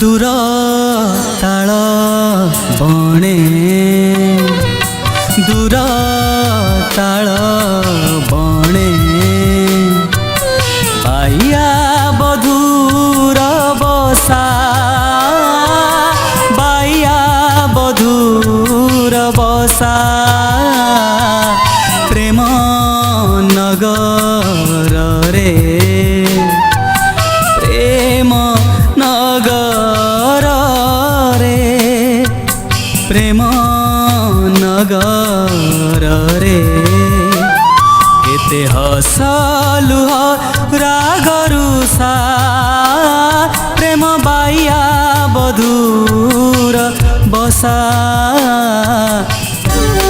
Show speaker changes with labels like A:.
A: दूर ताल बणे दूर ताल बणे बाइया बधूर बसा बाइया बधूर बसा प्रेम नगर रे प्रेम नगर रे प्रेम नगर रे केते हसलु रागरुषा प्रेम बाइया बधूर बसा